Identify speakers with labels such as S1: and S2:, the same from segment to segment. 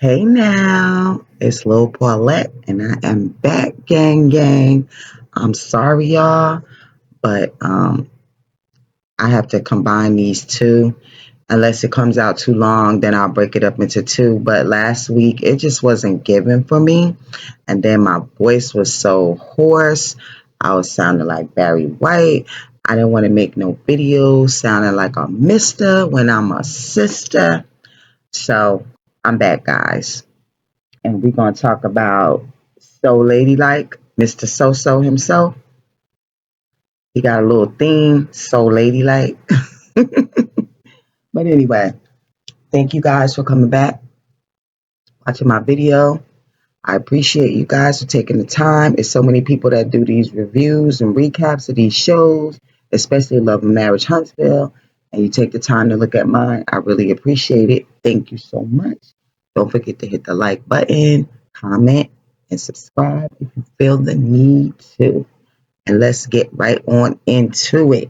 S1: Hey now, it's Lil Paulette, and I am back, gang, gang. I'm sorry, y'all, but I have to combine these two. Unless it comes out too long, then I'll break it up into two. But last week, it just wasn't given for me, and then my voice was so hoarse. I was sounding like Barry White. I didn't want to make no videos sounding like a mister when I'm a sister. So I'm back, guys, and we're going to talk about So Ladylike, Mr. So himself. He got a little theme, So Ladylike. But anyway, thank you guys for coming back, watching my video. I appreciate you guys for taking the time. It's so many people that do these reviews and recaps of these shows, especially Love and Marriage Huntsville, and you take the time to look at mine. I really appreciate it. Thank you so much. Don't forget to hit the like button, comment, and subscribe if you feel the need to. And let's get right on into it.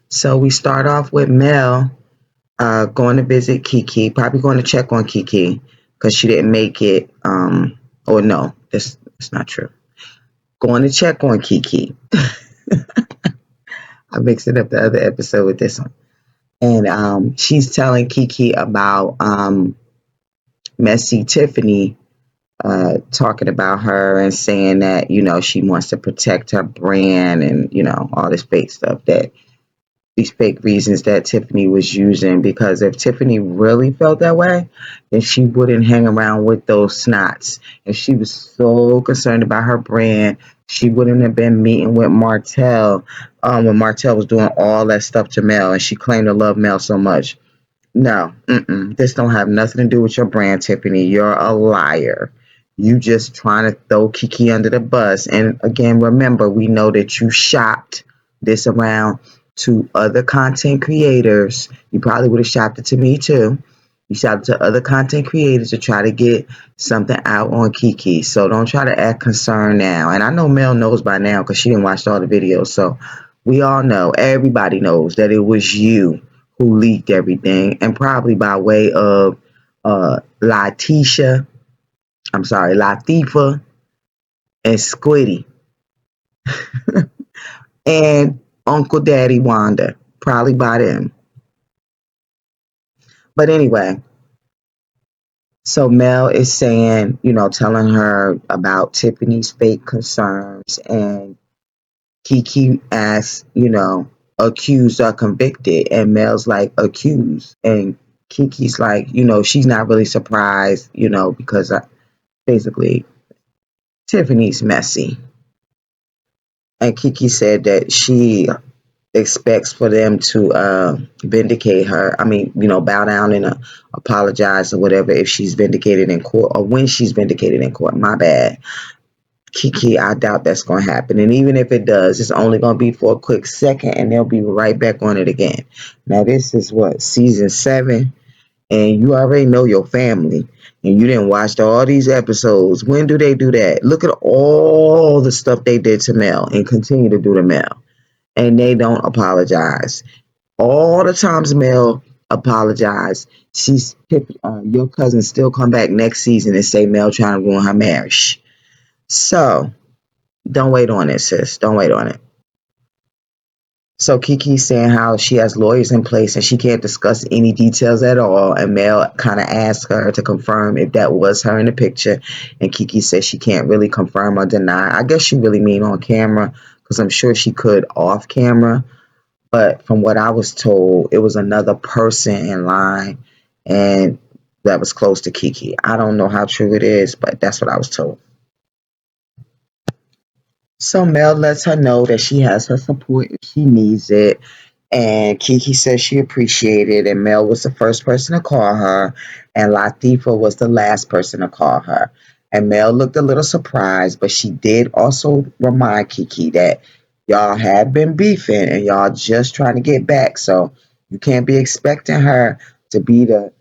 S1: So we start off with Mel going to visit Kiki, probably going to check on Kiki because she didn't make it. Or no, that's not true. Going to check on Kiki. I mixed it up the other episode with this one. And she's telling Kiki about Messy Tiffany talking about her and saying that, she wants to protect her brand and, all this fake stuff that these fake reasons that Tiffany was using, because if Tiffany really felt that way, then she wouldn't hang around with those snots. If she was so concerned about her brand, she wouldn't have been meeting with Martell when Martell was doing all that stuff to Mel and she claimed to love Mel so much. No, this don't have nothing to do with your brand, Tiffany. You're a liar. You just trying to throw Kiki under the bus. And again, remember, we know that you shopped this around to other content creators. You probably would have shopped it to me too. You shopped it to other content creators to try to get something out on Kiki. So don't try to act concerned now. And I know Mel knows by now because she didn't watch all the videos. So we all know, everybody knows that it was you who leaked everything, and probably by way of Latisha, I'm sorry, Latifa and Squiddy and Uncle Daddy Wanda, probably by them. But anyway, so Mel is saying, telling her about Tiffany's fake concerns, and Kiki asks, accused or convicted, and Mel's like, accused, and Kiki's like, she's not really surprised, because basically Tiffany's messy. And Kiki said that she expects for them to vindicate her. I mean, bow down and apologize or whatever if she's vindicated in court, or when she's vindicated in court. My bad. Kiki, I doubt that's going to happen. And even if it does, it's only going to be for a quick second and they'll be right back on it again. Now, this is what, season 7? And you already know your family and you didn't watch all these episodes. When do they do that? Look at all the stuff they did to Mel and continue to do to Mel. And they don't apologize. All the times Mel apologized, your cousin still come back next season and say Mel trying to ruin her marriage. So don't wait on it, sis. Don't wait on it. So Kiki's saying how she has lawyers in place and she can't discuss any details at all. And Mel kind of asked her to confirm if that was her in the picture. And Kiki says she can't really confirm or deny. I guess she really mean on camera, because I'm sure she could off camera. But from what I was told, it was another person in line and that was close to Kiki. I don't know how true it is, but that's what I was told. So Mel lets her know that she has her support if she needs it. And Kiki says she appreciated it. And Mel was the first person to call her. And Latifa was the last person to call her. And Mel looked a little surprised, but she did also remind Kiki that y'all have been beefing and y'all just trying to get back. So you can't be expecting her to be the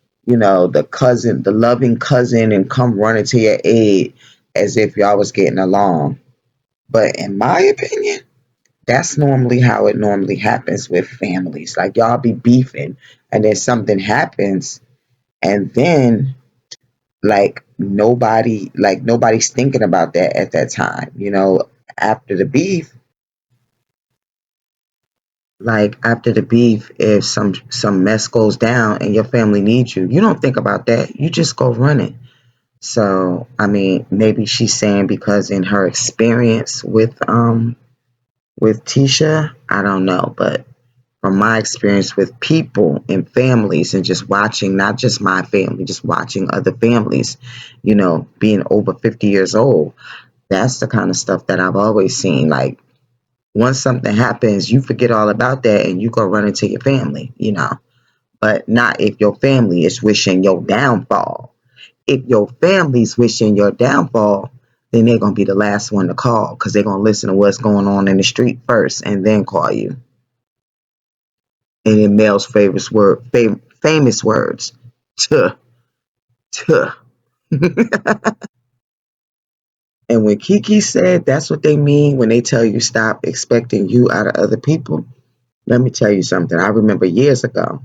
S1: cousin, the loving cousin, and come running to your aid as if y'all was getting along. But in my opinion, that's normally how it normally happens with families. Like y'all be beefing and then something happens And then nobody's thinking about that at that time. After the beef, after the beef, if some mess goes down and your family needs you, you don't think about that. You just go running. So I mean, maybe she's saying because in her experience with Tisha, I don't know, but from my experience with people and families and just watching, not just my family, just watching other families, being over 50 years old, that's the kind of stuff that I've always seen. Like, once something happens, you forget all about that and you go run into your family. But not if your family is wishing your downfall. If your family's wishing your downfall, then they're going to be the last one to call because they're going to listen to what's going on in the street first and then call you. And in Mel's famous words, tuh, tuh. And when Kiki said that's what they mean when they tell you stop expecting you out of other people, let me tell you something. I remember years ago,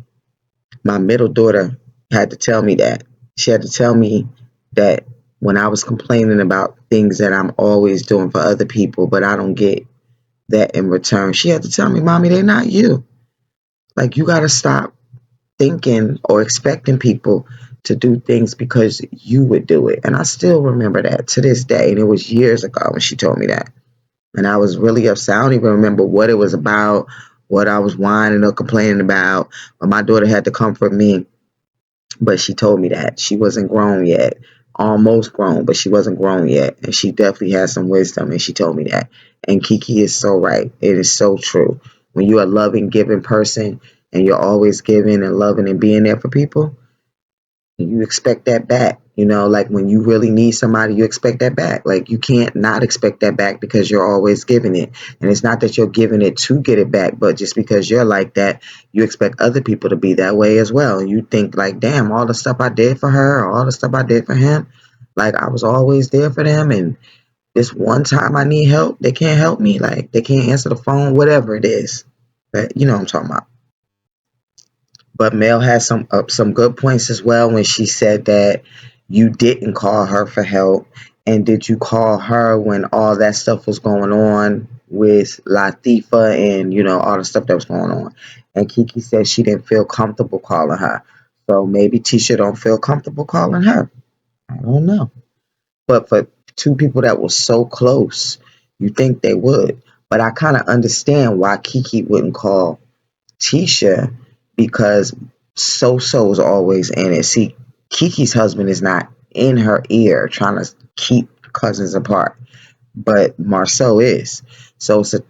S1: my middle daughter had to tell me that. She had to tell me that when I was complaining about things that I'm always doing for other people, but I don't get that in return. She had to tell me, Mommy, they're not you. Like, you got to stop thinking or expecting people to do things because you would do it. And I still remember that to this day. And it was years ago when she told me that. And I was really upset. I don't even remember what it was about, what I was whining or complaining about. But my daughter had to comfort me. But she told me that she wasn't grown yet. Almost grown, but she wasn't grown yet. And she definitely has some wisdom. And she told me that. And Kiki is so right. It is so true. When you're a loving, giving person and you're always giving and loving and being there for people, you expect that back. Like when you really need somebody, you expect that back. Like, you can't not expect that back because you're always giving it. And it's not that you're giving it to get it back, but just because you're like that, you expect other people to be that way as well. And you think like, damn, all the stuff I did for her, or all the stuff I did for him, like I was always there for them. And this one time I need help, they can't help me. Like, they can't answer the phone, whatever it is. But you know what I'm talking about. But Mel has some good points as well when she said that you didn't call her for help, and did you call her when all that stuff was going on with Latifah and all the stuff that was going on? And Kiki said she didn't feel comfortable calling her, so maybe Tisha don't feel comfortable calling her. I don't know, but for two people that were so close, you think they would. But I kind of understand why Kiki wouldn't call Tisha because So-So's always in it. See, Kiki's husband is not in her ear trying to keep cousins apart, but Marsau is. So it's a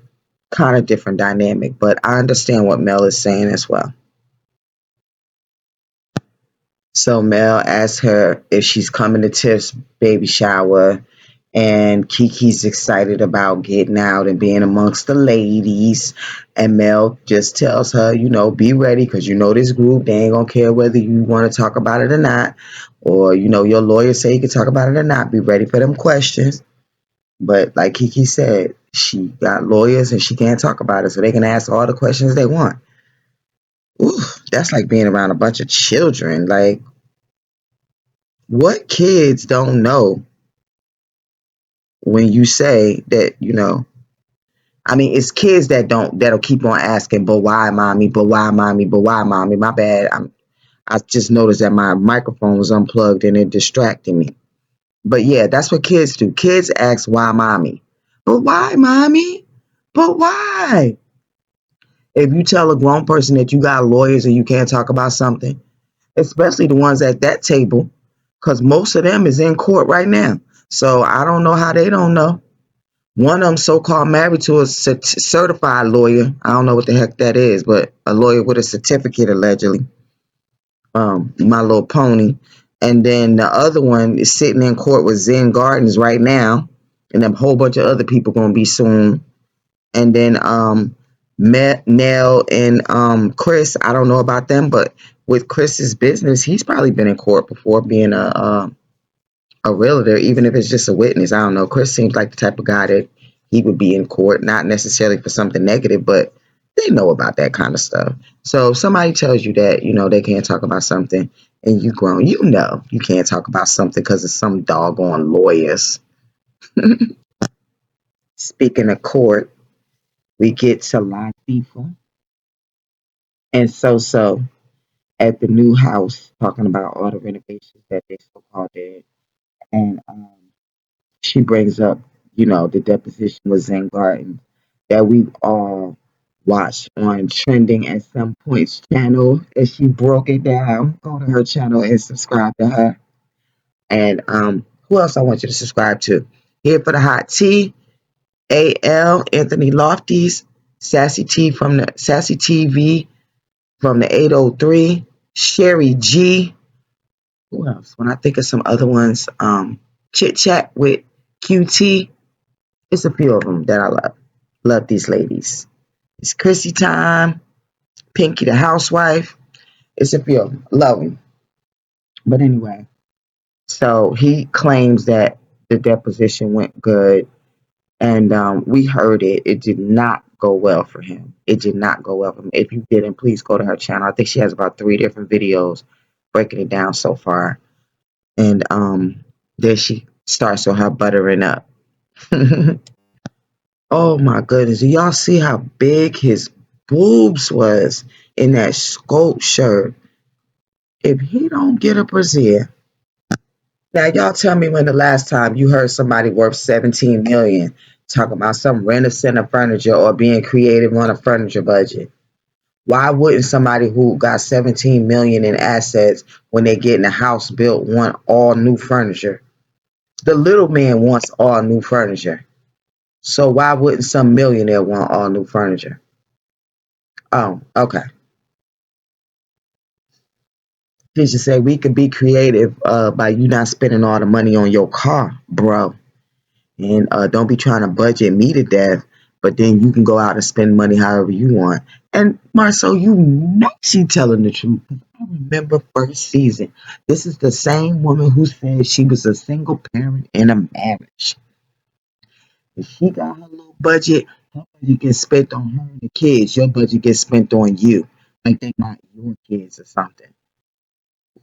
S1: kind of different dynamic, but I understand what Mel is saying as well. So Mel asked her if she's coming to Tiff's baby shower, and Kiki's excited about getting out and being amongst the ladies. And Mel just tells her, be ready because this group, they ain't gonna care whether you want to talk about it or not, or your lawyer say you can talk about it or not. Be ready for them questions. But like Kiki said, she got lawyers and she can't talk about it, so they can ask all the questions they want. Ooh, that's like being around a bunch of children. Like, what kids don't know when you say that, I mean, it's kids that'll keep on asking, but why, mommy? But why, mommy? But why, mommy? My bad. I just noticed that my microphone was unplugged and it distracted me. But yeah, that's what kids do. Kids ask, why, mommy? But why, mommy? But why? If you tell a grown person that you got lawyers and you can't talk about something, especially the ones at that table, because most of them is in court right now. So I don't know how they don't know. One of them so-called married to a certified lawyer. I don't know what the heck that is, but a lawyer with a certificate allegedly. My Little Pony. And then the other one is sitting in court with Zen Gardens right now, and a whole bunch of other people gonna be soon. And then Nell and Chris, I don't know about them, but with Chris's business, he's probably been in court before being a realtor, even if it's just a witness. I don't know. Chris seems like the type of guy that he would be in court, not necessarily for something negative, but they know about that kind of stuff. So if somebody tells you that, they can't talk about something, and you grown. You know you can't talk about something because of some doggone lawyers. Speaking of court, we get to Latifah and So at the new house talking about all the renovations that they so called did. And she brings up, the deposition with Zen Garden that we've all watched on Trending at Some Points channel. And she broke it down. Go to her channel and subscribe to her. And who else I want you to subscribe to? Here for the hot tea, AL, Anthony Lofty's, Sassy TV from the 803, Sherry G. Who else? When I think of some other ones, Chit Chat with QT. It's a few of them that I love. Love these ladies. It's Chrissy Time, Pinky the Housewife. It's a few of them. Love them. But anyway, so he claims that the deposition went good, and we heard it. It did not go well for him. It did not go well for him. If you didn't, please go to her channel. I think she has about 3 different videos breaking it down so far. And there she starts with her buttering up. Oh my goodness. Do y'all see how big his boobs was in that scope shirt? If he don't get a brassiere. Now y'all tell me when the last time you heard somebody worth 17 million talking about some rent a center furniture or being creative on a furniture budget. Why wouldn't somebody who got 17 million in assets when they get in a house built want all new furniture? The little man wants all new furniture. So why wouldn't some millionaire want all new furniture? Oh, okay. Tisha said we could be creative by you not spending all the money on your car, bro. And don't be trying to budget me to death, but then you can go out and spend money however you want. And Marsau, you know she telling the truth. I remember first season. This is the same woman who said she was a single parent in a marriage. If she got her little budget, her budget gets spent on her and the kids. Your budget gets spent on you. Like they not your kids or something.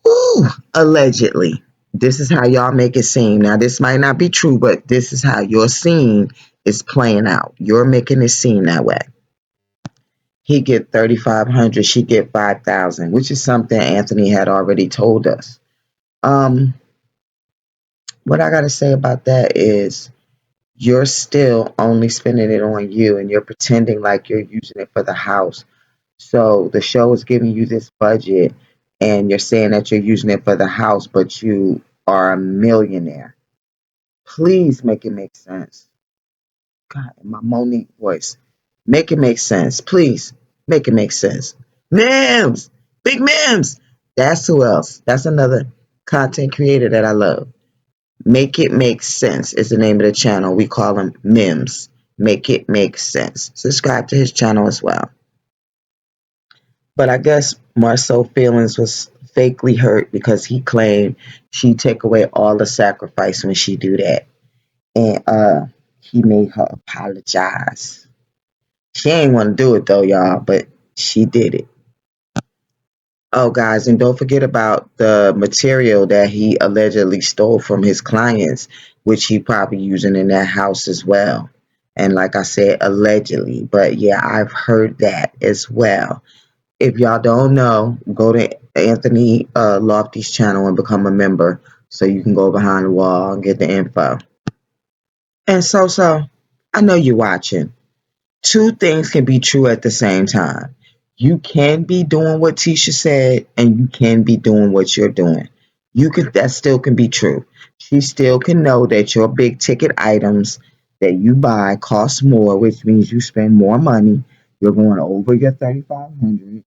S1: Ooh, allegedly. This is how y'all make it seem. Now, this might not be true, but this is how your scene is playing out. You're making it seem that way. He get 3,500, she get 5,000, which is something Anthony had already told us. Um, what I gotta say about that is you're still only spending it on you, and you're pretending like you're using it for the house. So the show is giving you this budget, and you're saying that you're using it for the house, but you are a millionaire. Please make it make sense. God, in my Monique voice. Make it make sense. Please make it make sense. Mims! Big Mims! That's who else. That's another content creator that I love. Make it make sense is the name of the channel. We call him Mims. Make it make sense. Subscribe to his channel as well. But I guess Marsau feelings was fakely hurt because he claimed she take away all the sacrifice when she do that. And he made her apologize. She ain't want to do it though, y'all, but she did it. Oh, guys, and don't forget about the material that he allegedly stole from his clients, which he probably using in that house as well. And like I said, allegedly, but yeah, I've heard that as well. If y'all don't know, go to Anthony Lofty's channel and become a member so you can go behind the wall and get the info. And so, I know you're watching. Two things can be true at the same time. You can be doing what Tisha said, and you can be doing what you're doing. That still can be true. She still can know that your big ticket items that you buy cost more, which means you spend more money. You're going over your 3,500,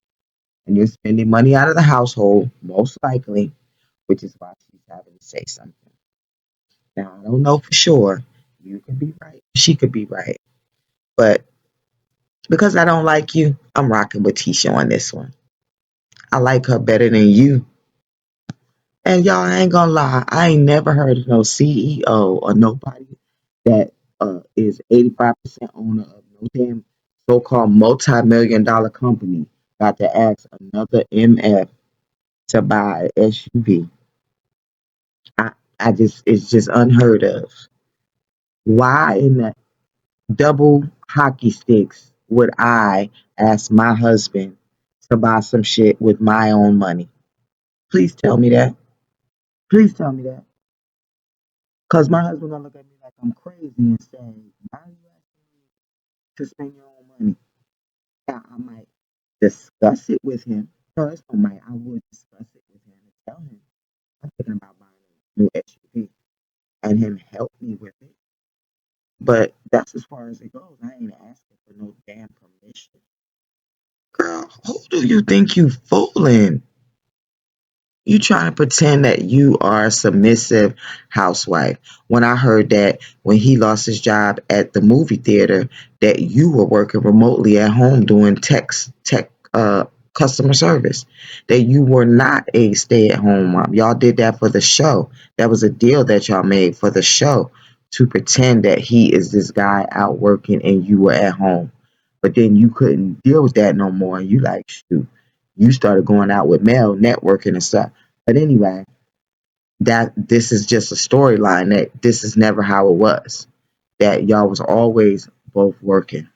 S1: and you're spending money out of the household, most likely, which is why she's having to say something. Now I don't know for sure. You could be right. She could be right. But because I don't like you, I'm rocking with Tisha on this one. I like her better than you. And y'all, I ain't gonna lie, I ain't never heard of no CEO or nobody that is 85% owner of no damn so-called multi-million dollar company got to ask another MF to buy an SUV. I just it's just unheard of. Why in the double hockey sticks would I ask my husband to buy some shit with my own money? Please tell me that. Please tell me that. Cause my husband gonna look at me like I'm crazy and say, "Why are you asking me to spend your own money?" Now I might discuss it with him. No, it's not might. I would discuss it with him and tell him I'm thinking about buying a new SUV and him help me with it. But that's as far as it goes. I ain't asking for no damn permission. Girl, who do you think you fooling? You trying to pretend that you are a submissive housewife. When I heard that when he lost his job at the movie theater, that you were working remotely at home doing tech customer service. That you were not a stay at home mom. Y'all did that for the show. That was a deal that y'all made for the show to pretend that he is this guy out working and you were at home. But then you couldn't deal with that no more. And you like, shoot, you started going out with Mel, networking and stuff. But anyway, that this is just a storyline that this is never how it was. That y'all was always both working.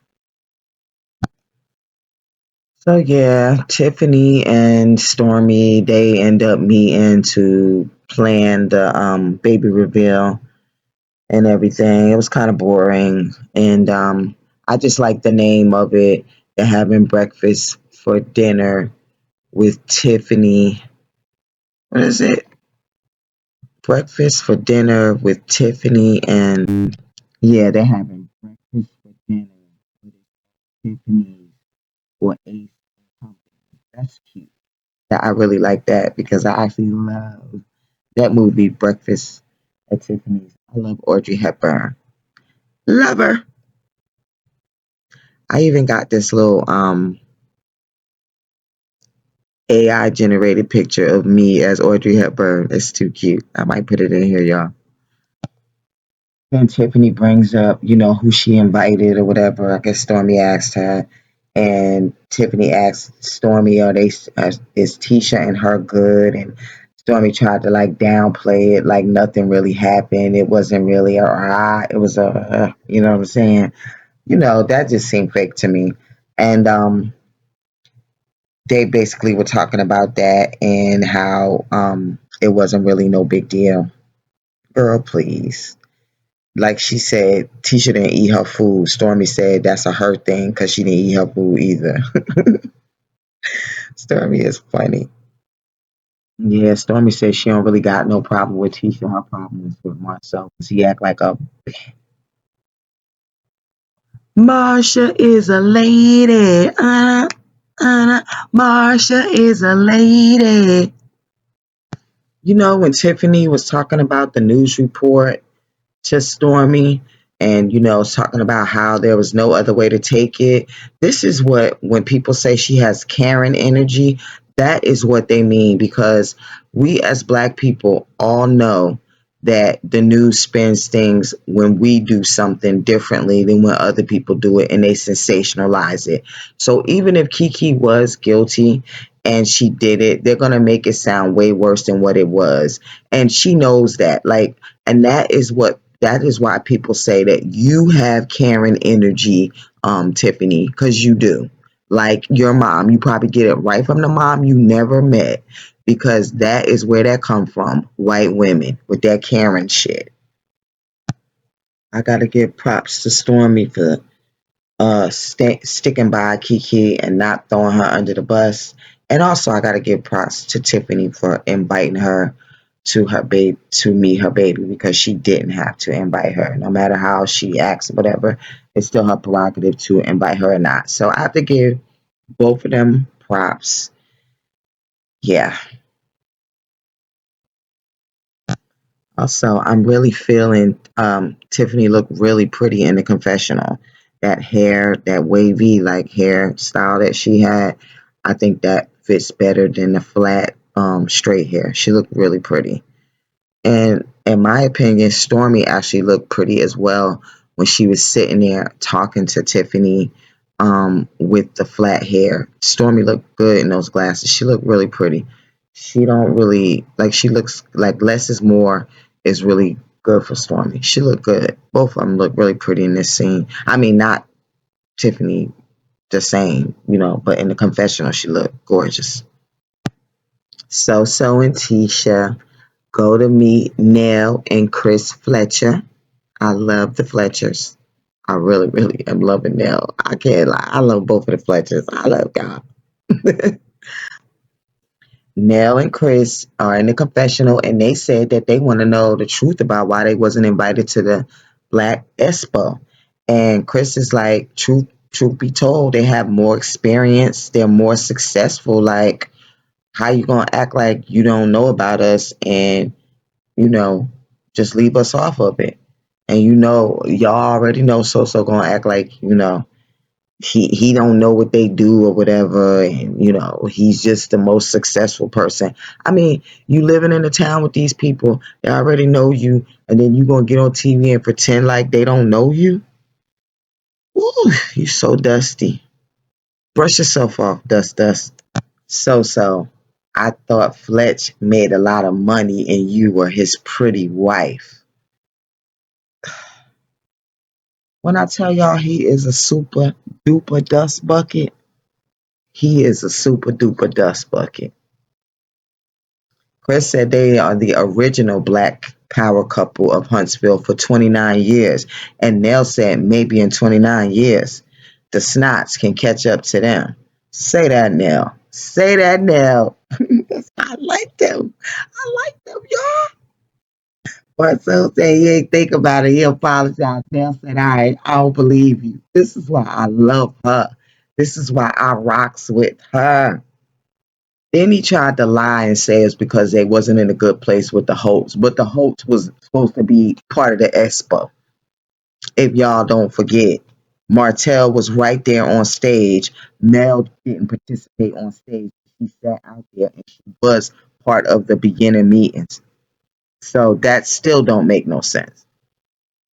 S1: So yeah, Tiffany and Stormy they end up meeting to plan the baby reveal and everything. It was kind of boring, and I just like the name of it. They're having breakfast for dinner with Tiffany. What is it? Breakfast for dinner with Tiffany and yeah, they're having breakfast for dinner with Tiffany or Ace Company. That's cute. Yeah, I really like that because I actually love that movie, Breakfast at Tiffany's. I love Audrey Hepburn. Love her. I even got this little AI generated picture of me as Audrey Hepburn. It's too cute. I might put it in here, y'all. And Tiffany brings up, who she invited or whatever. I guess Stormy asked her, and Tiffany asked Stormy, "Are they? Is Tisha and her good?" And Stormy tried to like downplay it, like nothing really happened. It wasn't really a it was you know what I'm saying? That just seemed fake to me. And they basically were talking about that and how it wasn't really no big deal. Girl, please. Like she said, Tisha didn't eat her food. Stormy said that's a her thing because she didn't eat her food either. Stormy is funny. Yeah, Stormy said she don't really got no problem with Tisha. Her problem is with Marsau because he act like a Marsha is a lady. Marsha is a lady. When Tiffany was talking about the news report to Stormy and talking about how there was no other way to take it. This is what when people say she has Karen energy, that is what they mean because we as black people all know that the news spins things when we do something differently than when other people do it and they sensationalize it. So even if Kiki was guilty and she did it, they're going to make it sound way worse than what it was. And she knows that. Like, and that is why people say that you have Karen energy, Tiffany, because you do. Like your mom, you probably get it right from the mom you never met, because that is where that come from. White women with that Karen shit. I gotta give props to Stormy for sticking by Kiki and not throwing her under the bus. And also, I gotta give props to Tiffany for inviting her to meet her baby because she didn't have to invite her. No matter how she acts, whatever, it's still her prerogative to invite her or not. So I have to give both of them props. Yeah. Also, I'm really feeling Tiffany looked really pretty in the confessional. That hair, that wavy like hairstyle that she had, I think that fits better than the flat straight hair. She looked really pretty. And in my opinion, Stormy actually looked pretty as well when she was sitting there talking to Tiffany with the flat hair. Stormy looked good in those glasses. She looked really pretty. she don't really like. She looks like less is more is really good for Stormy. She looked good. Both of them look really pretty in this scene. I mean, not Tiffany the same, but in the confessional, she looked gorgeous. So and Tisha go to meet Nell and Chris Fletcher. I love the Fletchers. I really, really am loving Nell. I can't lie. I love both of the Fletchers. I love y'all. Nell and Chris are in the confessional and they said that they want to know the truth about why they wasn't invited to the Black Expo. And Chris is like, truth be told, they have more experience, they're more successful. Like, how you gonna act like you don't know about us and, you know, just leave us off of it? And y'all already know so gonna act like, he don't know what they do or whatever, and he's just the most successful person. I mean, you living in a town with these people, they already know you, and then you gonna get on TV and pretend like they don't know you. Ooh, you so dusty. Brush yourself off, dust. So I thought Fletch made a lot of money and you were his pretty wife. When I tell y'all he is a super duper dust bucket, he is a super duper dust bucket. Chris said they are the original Black power couple of Huntsville for 29 years. And Nell said maybe in 29 years, the snots can catch up to them. Say that, Nell. Say that, Nell. I like them. I like them, y'all. Marcel said he ain't think about it. He apologized. Nell said, all right, I don't believe you. This is why I love her. This is why I rocks with her. Then he tried to lie and say it's because they wasn't in a good place with the Holtz. But the Holtz was supposed to be part of the expo. If y'all don't forget, Martell was right there on stage. Mel didn't participate on stage. She sat out there and she was part of the beginning meetings. So that still don't make no sense.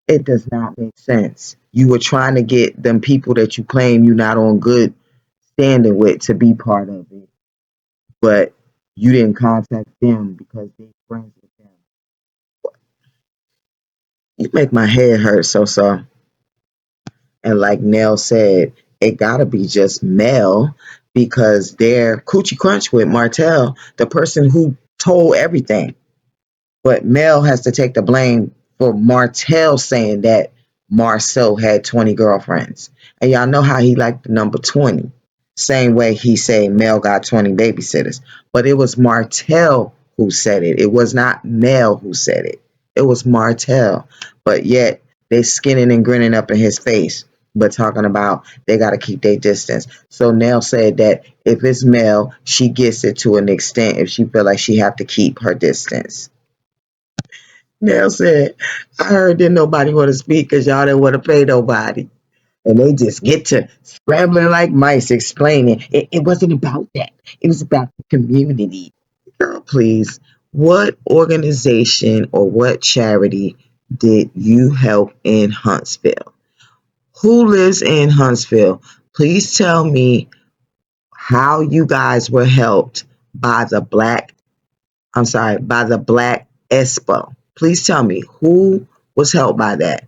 S1: It does not make sense. You were trying to get them people that you claim you're not on good standing with to be part of it, but you didn't contact them because they're friends with them. You make my head hurt, so. And like Nell said, it gotta be just Mel because they're coochie crunch with Martell, the person who told everything. But Mel has to take the blame for Martell saying that Marsau had 20 girlfriends. And y'all know how he liked the number 20. Same way he said Mel got 20 babysitters. But it was Martell who said it. It was not Mel who said it. It was Martell. But yet they skinning and grinning up in his face, but talking about they got to keep their distance. So Nell said that if it's Mel, she gets it to an extent if she feel like she have to keep her distance. Nell said, I heard that nobody want to speak because y'all didn't want to pay nobody. And they just get to scrambling like mice explaining it wasn't about that. It was about the community. Girl, please. What organization or what charity did you help in Huntsville? Who lives in Huntsville? Please tell me how you guys were helped by the by the Black Expo. Please tell me who was helped by that.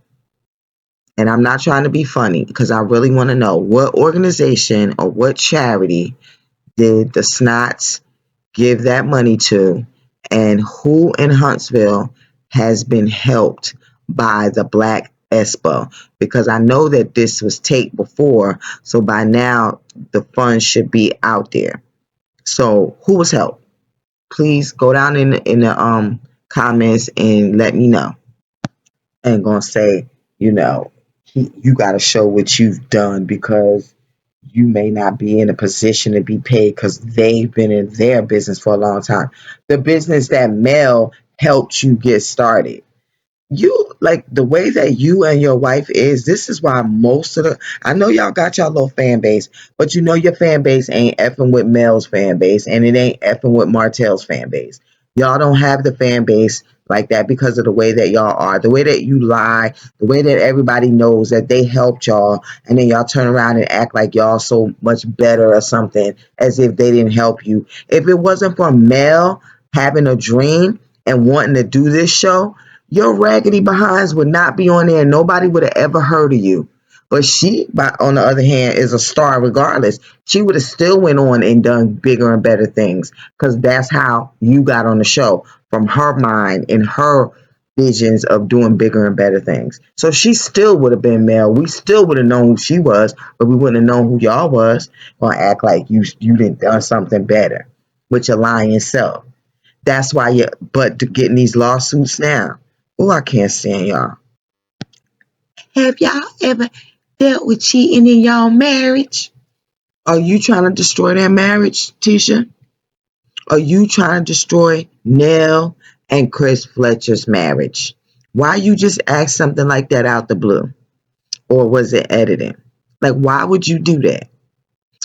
S1: And I'm not trying to be funny because I really want to know what organization or what charity did the Snots give that money to, and who in Huntsville has been helped by the Black Expo? Because I know that this was taped before, so by now the funds should be out there. So who was helped? Please go down in the comments and let me know. And gonna say, you know, you got to show what you've done because you may not be in a position to be paid because they've been in their business for a long time. The business that Mel helped you get started. You like the way that you and your wife is. This is why most of I know y'all got y'all little fan base, but you know your fan base ain't effing with Mel's fan base and it ain't effing with Martell's fan base. Y'all don't have the fan base like that because of the way that y'all are, the way that you lie, the way that everybody knows that they helped y'all, and then y'all turn around and act like y'all so much better or something as if they didn't help you. If it wasn't for Mel having a dream and wanting to do this show, your raggedy behinds would not be on there. Nobody would have ever heard of you. But she, on the other hand, is a star regardless. She would have still went on and done bigger and better things because that's how you got on the show from her mind and her visions of doing bigger and better things. So she still would have been Mel. We still would have known who she was, but we wouldn't have known who y'all was. Gonna act like you didn't done something better with your lying self. That's why you but to getting these lawsuits now. Oh, I can't stand y'all. Have y'all ever dealt with cheating in y'all marriage? Are you trying to destroy their marriage, Tisha? Are you trying to destroy Nell and Chris Fletcher's marriage? Why you just ask something like that out the blue? Or was it editing? Like, why would you do that?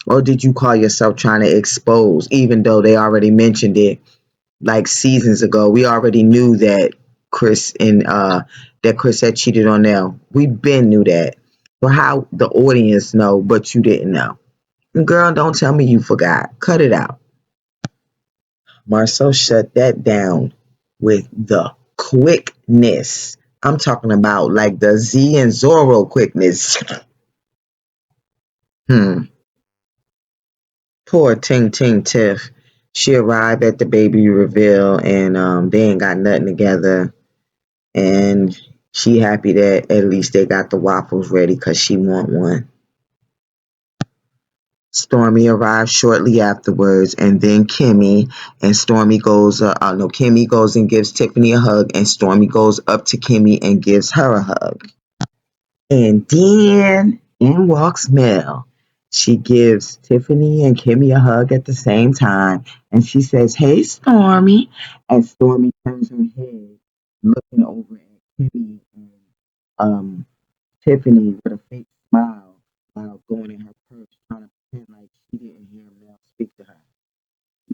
S1: Or did you call yourself trying to expose, even though they already mentioned it like seasons ago? We already knew that Chris had cheated on Nell. We been knew that. So how the audience know, but you didn't know? Girl, don't tell me you forgot. Cut it out. Marsau shut that down with the quickness. I'm talking about like the Z and Zorro quickness. Poor Ting Ting Tiff. She arrived at the baby reveal and they ain't got nothing together. And she happy that at least they got the waffles ready because she want one. Stormy arrives shortly afterwards, and then Kimmy and Stormy goes. No, Kimmy goes and gives Tiffany a hug, and Stormy goes up to Kimmy and gives her a hug. And then in walks Mel. She gives Tiffany and Kimmy a hug at the same time, and she says, "Hey, Stormy," and Stormy turns her head, looking over at Kimmy and Tiffany with a fake smile while going in her purse, trying to pretend like she didn't hear Mel speak to her.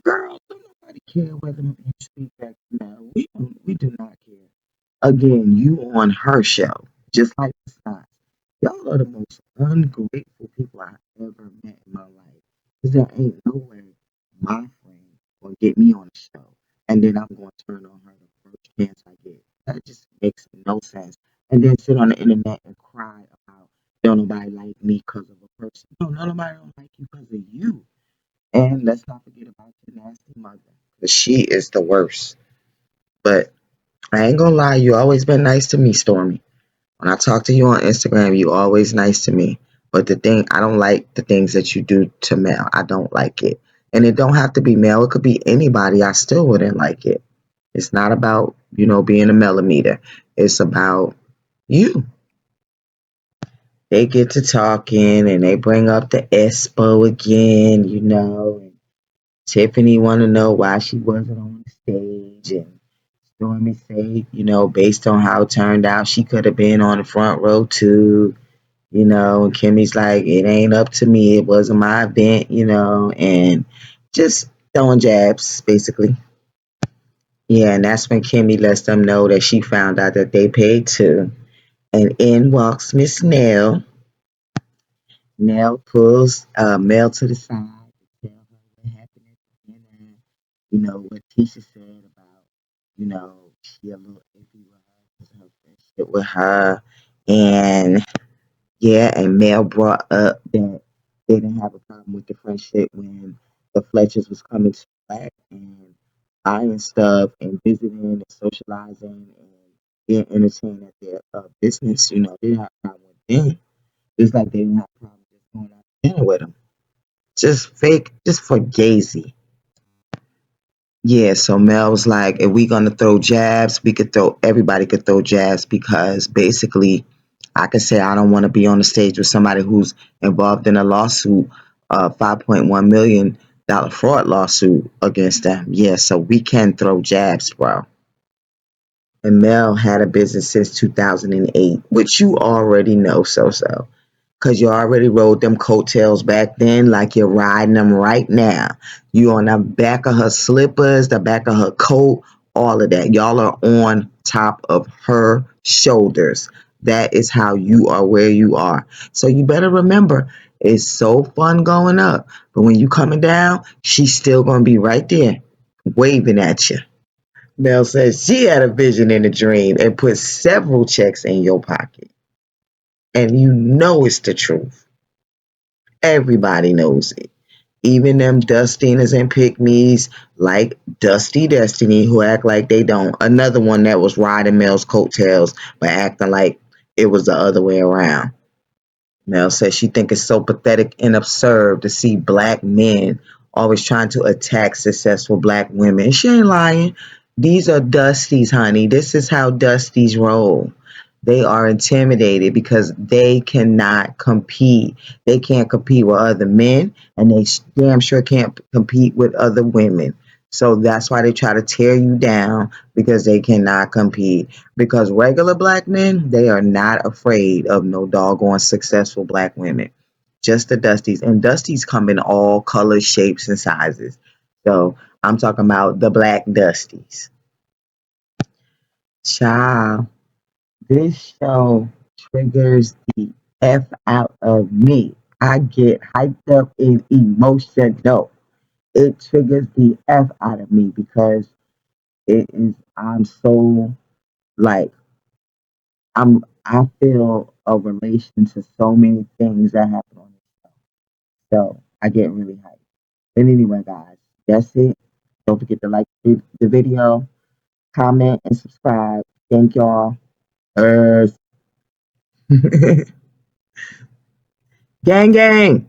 S1: Girl, don't nobody care whether you speak back to Mel. We do not care. Again, you on her show, just like the Scots. Y'all are the most ungrateful people I've ever met in my life. Because there ain't no way my friend gonna get me on the show and then I'm gonna turn on her the first chance I get. That just makes no sense. And then sit on the internet and cry about don't nobody like me because of a person. No, nobody don't like you because of you. And let's not forget about your nasty mother. Because she is the worst. But I ain't gonna lie, you always been nice to me, Stormy. When I talk to you on Instagram, you always nice to me. But the thing, I don't like the things that you do to Mel. I don't like it. And it don't have to be Mel. It could be anybody. I still wouldn't like it. It's not about, being a millimeter. It's about you. They get to talking and they bring up the expo again. And Tiffany want to know why she wasn't on the stage. And Stormy say, based on how it turned out, she could have been on the front row too. And Kimmy's like, it ain't up to me. It wasn't my event, and just throwing jabs, basically. Yeah, and that's when Kimmy lets them know that she found out that they paid too. And in walks Miss Nell. Nell pulls Mel to the side to tell her what happened at the dinner. What Tisha said about, she a little iffy with her because of her friendship with her. And yeah, and Mel brought up that they didn't have a problem with the friendship when the Fletchers was coming to back and buying stuff and visiting and socializing and being entertained at their business. They didn't have a problem with them. It's like they didn't have a problem just going out to dinner with them. Just fake, just for gazy. Yeah, so Mel was like, if we gonna throw jabs, everybody could throw jabs because basically I could say I don't want to be on the stage with somebody who's involved in a lawsuit, $5.1 million fraud lawsuit against them. Yeah, so we can throw jabs, bro. And Mel had a business since 2008, which you already know, so. Because you already rode them coattails back then like you're riding them right now. You on the back of her slippers, the back of her coat, all of that. Y'all are on top of her shoulders. That is how you are where you are. So you better remember, it's so fun going up, but when you coming down, she's still gonna be right there, waving at you. Mel says she had a vision in a dream and put several checks in your pocket, and you know it's the truth. Everybody knows it. Even them Dustinas and Pygmies like Dusty Destiny who act like they don't. Another one that was riding Mel's coattails but acting like it was the other way around. Mel says she thinks it's so pathetic and absurd to see black men always trying to attack successful black women. She ain't lying. These are Dusties, honey. This is how Dusties roll. They are intimidated because they cannot compete. They can't compete with other men, and they damn sure can't compete with other women. So that's why they try to tear you down because they cannot compete. Because regular black men, they are not afraid of no doggone successful black women. Just the Dusties. And Dusties come in all colors, shapes, and sizes. So I'm talking about the black Dusties. Child, this show triggers the F out of me. I get hyped up and emotional. It triggers the F out of me because I'm so like I feel a relation to so many things that happen on this show. So I get really hyped. But anyway, guys, that's it. Don't forget to like the video, comment, and subscribe. Thank y'all. Earth. Gang gang.